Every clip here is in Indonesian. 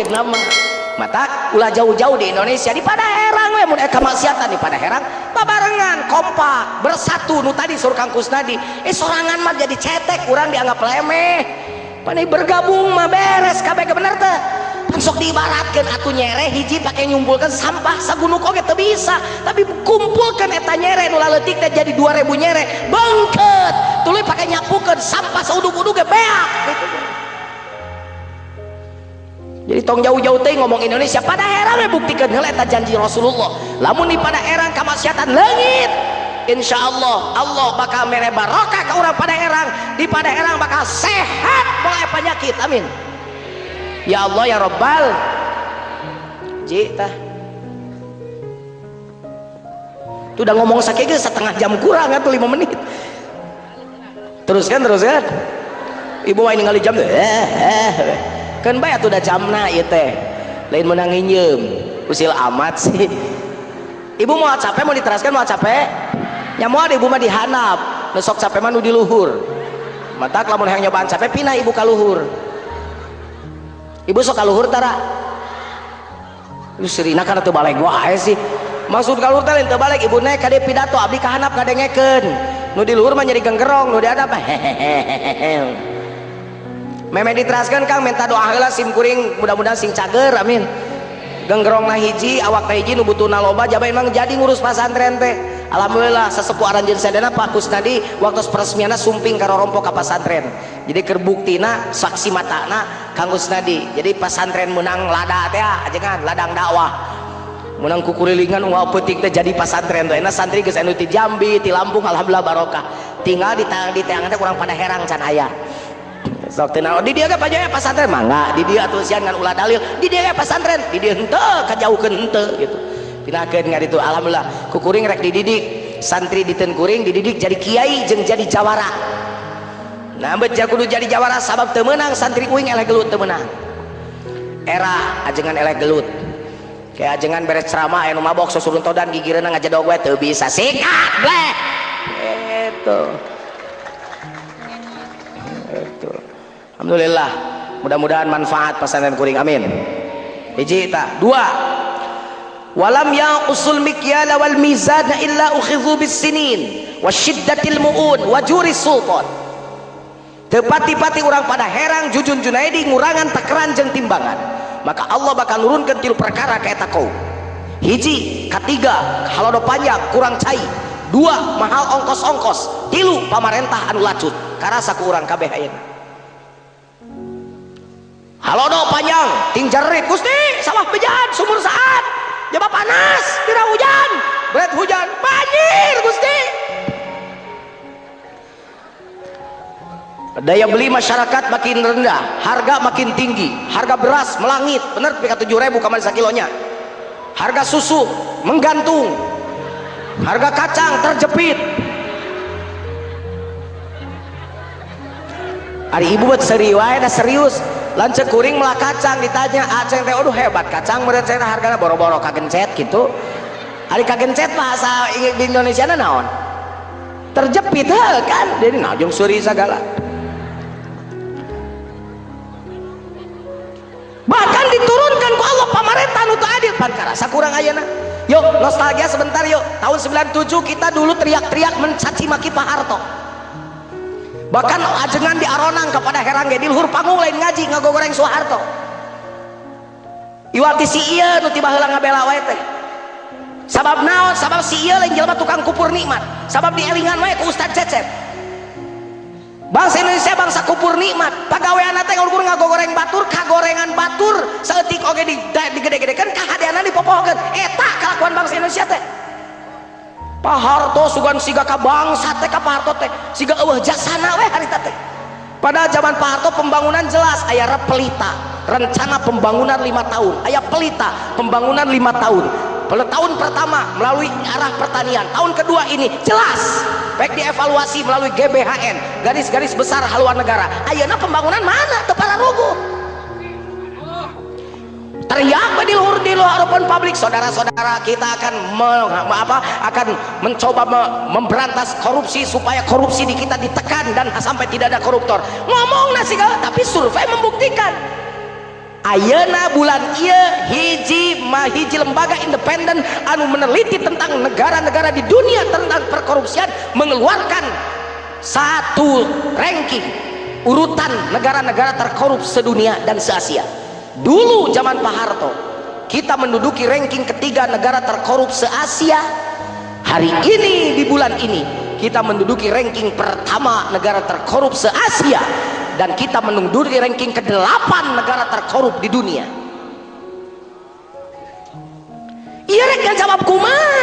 nama mata ulah jauh-jauh di Indonesia di Padaherang we mun eka maksiatan di Padaherang babarengan kompak bersatu nu tadi suruh Kang Kusnadi sorangan mah jadi cetek urang dianggap lemeh panai bergabung mah beres kabeh bener teh sok diibaratkeun atuh nyere hiji pake nyumpulkeun sampah sagunuk oge teu bisa tapi kumpulkeun eta nyere nu laletik teh jadi 2000 nyere bangket tuluy pake nyapukeun sampah saudug-udug ge beak gitu. Jadi tong jauh-jauh teh ngomong Indonesia Padaherang we buktikeun heula eta janji Rasulullah lamun di Padaherang kamaksiatan leungit insyaallah Allah bakal mere barokah ka urang Padaherang di Padaherang bakal sehat moal penyakit amin ya Allah ya Rabbal ji tah tu udah ngomong sakege setengah jam kurang atuh 5 menit teruskan ibu wae ningali jam kan bae atuh udah jamna ieu teh lain meunang nginjeum usil amat sih ibu mau capek mau diteraskan mau capek nya moal ibu mah dihanap nu sok capek mah nu di luhur matak lamun hayang nyobaan capek pindah ibu ka luhur ibu sok ka luhur tara lu serina kana teu balik wae sih maksud ka luhur teh lain teu balik ibu naik ka dieu pidato abdi kahanap kadengekeun nu di luhur mah nyeri genggerong nu di hadap meme diteraskan Kang minta doa heula sim kuring mudah-mudahan sing cager amin genggerongna hiji awak hiji nu butuhna loba jaba emang jadi ngurus pesantren teh alhamdulillah sesepuh aranjeun sadana Pak Kusnadi waktu peresmianna sumping karo rompo ka pesantren jadi kerbuktina saksi matana Kang Kusnadi jadi pesantren menang lada teh ajengan ladang dakwah menang kukurilingan ulah peuting teh jadi pesantren teh enak santri geus anu ti Jambi ti Lampung alhamdulillah barokah tinggal di teangan teh kurang Padaherang can aya sok teu naon di dieu ge pajaya pesantren mangga di dieu atuh sian ngan ulah dalil di dieu ge pesantren di dieu henteu kajauhkeun henteu gitu pindahkeun nga ditu alhamdulillah ku kuring rek dididik santri diteun kuring dididik jadi kiai jeung jadi jawara nah bet kudu jadi jawara sabab teu meunang santri uing eleh gelut teu meunang era ajengan eleh gelut kayak ajengan beres ceramah aya nu mabok susurun todan gigireunna ngajadog we teu bisa sikat bleh gitu itu alhamdulillah mudah-mudahan manfaat pesantren kuring amin hiji ta dua walam yaqusul mikyala wal mizana illa ukhidhu bis sinin wasyiddatil muun wajuris sultan tepati-pati urang Padaherang Jujun Junaidi ngurangan takaran jeung timbangan maka Allah bakal nurunkeun tilu perkara ka eta kaum hiji katiga halodo panjang kurang cai dua mahal ongkos-ongkos tilu pamarentah anu lacut karasa ku urang kabeh ayeuna halodo panjang ting jerit Gusti sawah bejaan sumur saat jaba panas tira hujan berat hujan banjir Gusti daya beli masyarakat makin rendah harga makin tinggi harga beras melangit bener pika 7.000 kamari sakilonya harga susu menggantung harga kacang terjepit hari ibu buat serius lancet kuring melah kacang ditanya aceng teh aduh hebat kacang meureun cenah hargana boro-boro kagencet gitu hari kagencet bahasa di Indonesia naon terjepit kan jadi najung suri segala bahkan diturunkan ku Allah pamarentah nu teu adil pan karasa kurang ayeuna yuk nostalgia sebentar yuk tahun 97 kita dulu teriak-teriak mencaci maki Pak Harto bahkan ajengan di Aronang kepada Herang ge di luhur panggung lain ngaji ngagogoreng Soeharto iwati si ieu nu tiba heula ngabela wae teh sabab naon sabab si ieu lain jelema tukang kupur nikmat sabab dielingan wae ku Ustaz Cecep bangsa Indonesia bangsa kupur nikmat pagaweanna teh ulur ngagogoreng batur kagorengan batur saeutik oge digede-gedekeun kahadeanna dipopohkeun eta kelakuan bangsa Indonesia teh Pak Harto sugan siga ka bangsa teh ka Pak Harto teh siga eueuh jasana we harita teh pada zaman Pak Harto pembangunan jelas aya pelita rencana pembangunan 5 tahun aya pelita pembangunan 5 tahun pada tahun pertama melalui arah pertanian tahun kedua ini jelas baik dievaluasi melalui GBHN garis-garis besar haluan negara ayeuna pembangunan mana teu pararuguh teriak di luar open public saudara-saudara kita akan mencoba memberantas korupsi supaya korupsi di kita ditekan dan sampai tidak ada koruptor ngomong nasi segala tapi survei membuktikan ayeuna bulan ieu hiji lembaga independen anu meneliti tentang negara-negara di dunia tentang perkorupsian mengeluarkan satu ranking urutan negara-negara terkorup sedunia dan se-Asia. Dulu zaman Pak Harto kita menduduki ranking ketiga negara terkorup se-Asia. Hari ini di bulan ini kita menduduki ranking pertama negara terkorup se-Asia, dan kita menduduki ranking ke-8 negara terkorup di dunia. Iya rek yang jawab kumaha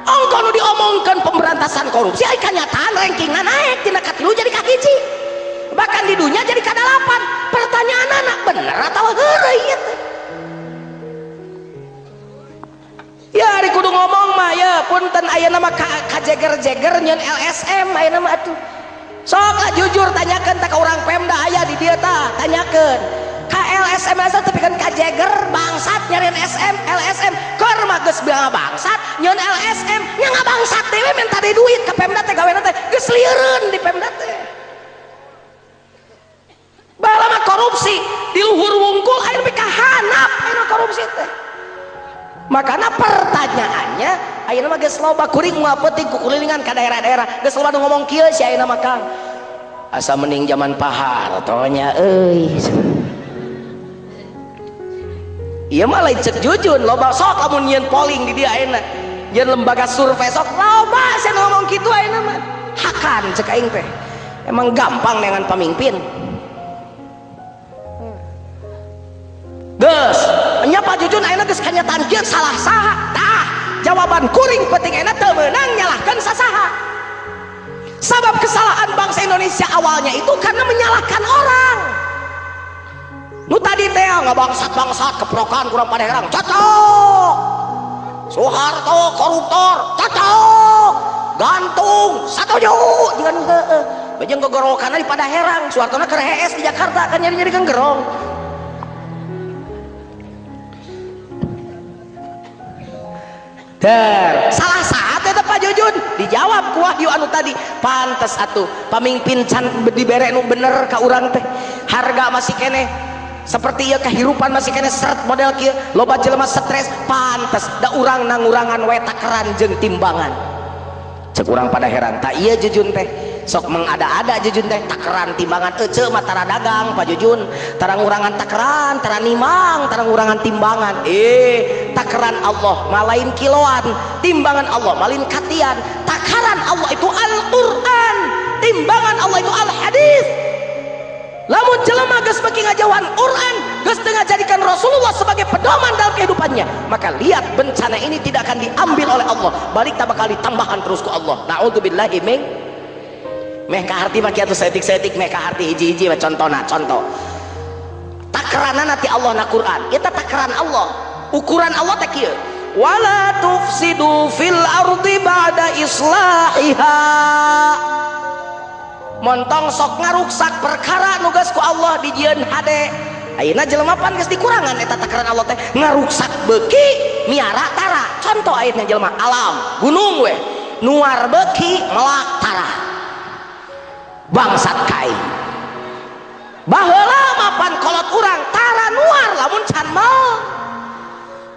ongko nu diomongkan pemberantasan korupsi ai kanyataan rankingna naik tina katilu jadi kahiji, bahkan di dunia jadi ke-8. Pertanyaan anak bener atau heureuy ieu teh? Ya ari kudu ngomong mah ya punten ayeuna mah kajeger-jeger nyeun LSM ayeuna mah atuh. Sok lah jujur tanyakeun teh ka urang Pemda aya di dieu tah, tanyakeun. Ka LSM asa tapi kan kajeger bangsat nyariin LSM keur mah geus bilang bangsat nyeun LSM nya ngabangsat dewe minta deui duit ka Pemda teh gawena teh geus lieureun di Pemda teh. Bala mah korupsi di luhur wungkul aya nepi ka handap aya korupsi teh. Makanya pertanyaannya ayeuna mah geus loba kuring moal peuting kukulilingan ka daerah-daerah geus loba nu ngomong kieu si ayeuna mah Kang asa mending zaman Pak Harto nya euy. Ieu mah lain cek jujun loba sok lamun nyieun polling di dieu ayeuna nyieun lembaga survei sok loba sia ngomong kitu ayeuna mah hakan cek aing teh emang gampang dengan pamimpin. Geus nya Pak Jujun ayeuna geus kanyataan kieu salah saha tah jawaban kuring penting ayeuna teu meunang nyalahkeun sasaha. Sabab kesalahan bangsa Indonesia awalnya itu karena menyalahkan orang. Nu tadi teh ngabangsat-bangsat keprokan kurang pada herang cocok, Soeharto koruptor cocok, gantung satuju jangan heueuh bejeng gogorokan di pada herang Soeharto na keur HS di Jakarta kan nyari-nyari kan gerong. Salah satu itu Pak Jujun dijawab ku Wahyu anu tadi pantes atuh pamimpin can dibere nu bener ka urang teh harga masih kene seperti ieu kehirupan masih kene seret model kieu loba jelema stres pantes da urang nangurangan we takeran jeung timbangan cek urang pada heran tak ieu Jujun teh sok mengada-ada Jujun teh takeran timbangan ece mah tara dagang Pak Jujun tara ngurangan takeran tara nimang tara ngurangan timbangan takeran Allah malain kiloan timbangan Allah malin katian takaran Allah itu Al-Quran timbangan Allah itu Al-Hadis. Lamun jelema geus beki ngajawan Quran geus teu ngajadikan Rasulullah sebagai pedoman dalam kehidupannya maka lihat bencana ini tidak akan diambil oleh Allah balik tak bakal ditambahan terus ku Allah. Na'udzubillahi min meh kaharti mah kieu setik-setik meh kaharti hiji-hiji mah contoh takaranana ti Allah na Quran eta takaran Allah ukuran Allah teh kieu wala tufsidu fil ardi ba'da islahiha montong sok ngaruksak perkara nu geus ku Allah dijieun hade ayeuna jelema pan geus dikurangan eta takaran Allah teh ngaruksak beuki miara tara contoh ayeuna jelema alam gunung we nuar beuki melak tara bangsat kai baheula mapan kolot urang tara nuar lamun can mau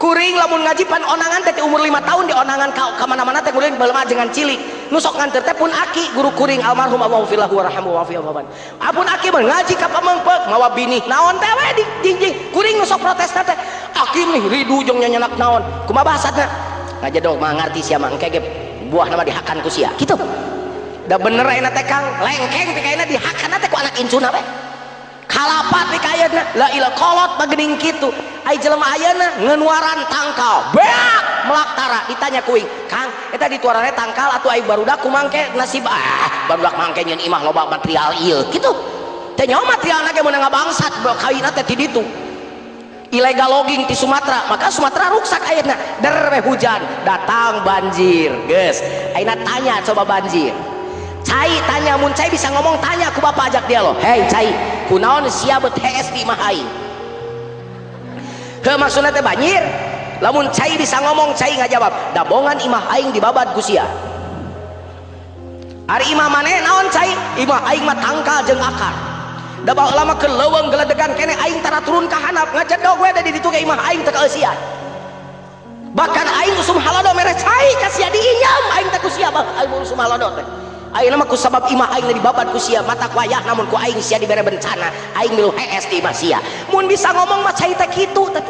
kuring lamun ngaji pan onangan teh umur 5 tahun di onangan ka mana-mana teh kuring balemah jangan cilik nu sok nganter teh pun aki guru kuring almarhum Allahu fillahu warhamu wa fi ababan apun aki mah ngaji ka pamengpeuk mawa binih naon teh we dijing kuring nu sok protes teh aki nih ridu jeung nyanyanak naon kumaha bahasana ngajedog mah ngarti sia mah engke ge buah nama dihakan ku sia kitu da bener ayeuna teh Kang lengkeng pikaina dihakan teh ku anak incuna we kalapat pikayeuna la ila kolot bagening kitu ai jelema ayeuna ngenuaran tangkal beak melak tara ditanya kuing Kang eta dituarane tangkal atuh ai barudak kumangke nasib barudak mangke nyeun imah loba material ieu kitu teh nyaho materialna ge meunang ngabangsat kawina teh ti ditu illegal logging di Sumatera maka Sumatera rusak ayeuna der hujan datang banjir geus ayeuna tanya coba banjir Cai tanya mun Cai bisa ngomong tanya ku bapak ajak dia loh hei Cai kunaon sia bet HS di imah aing heuh maksudna teh banjir lamun Cai bisa ngomong Cai ngajawab dabongan imah aing dibabad ku sia ari imah maneh naon Cai imah aing mah tangkal jeung akar da baheula mah keur leuweung geledegan kene aing tara turun ka handap ngajadog we da di ditu ge imah aing teu kaeusian bahkan aing usum halodo mere cai ka sia diinyam aing teh ku sia aing usum halodo teh ayeuna mah ku sabab imah aing dibabat ku sia mata ku aya namun ku aing sia dibere bencana aing milu hees di imah sia mun bisa ngomong mah cai teh kitu teh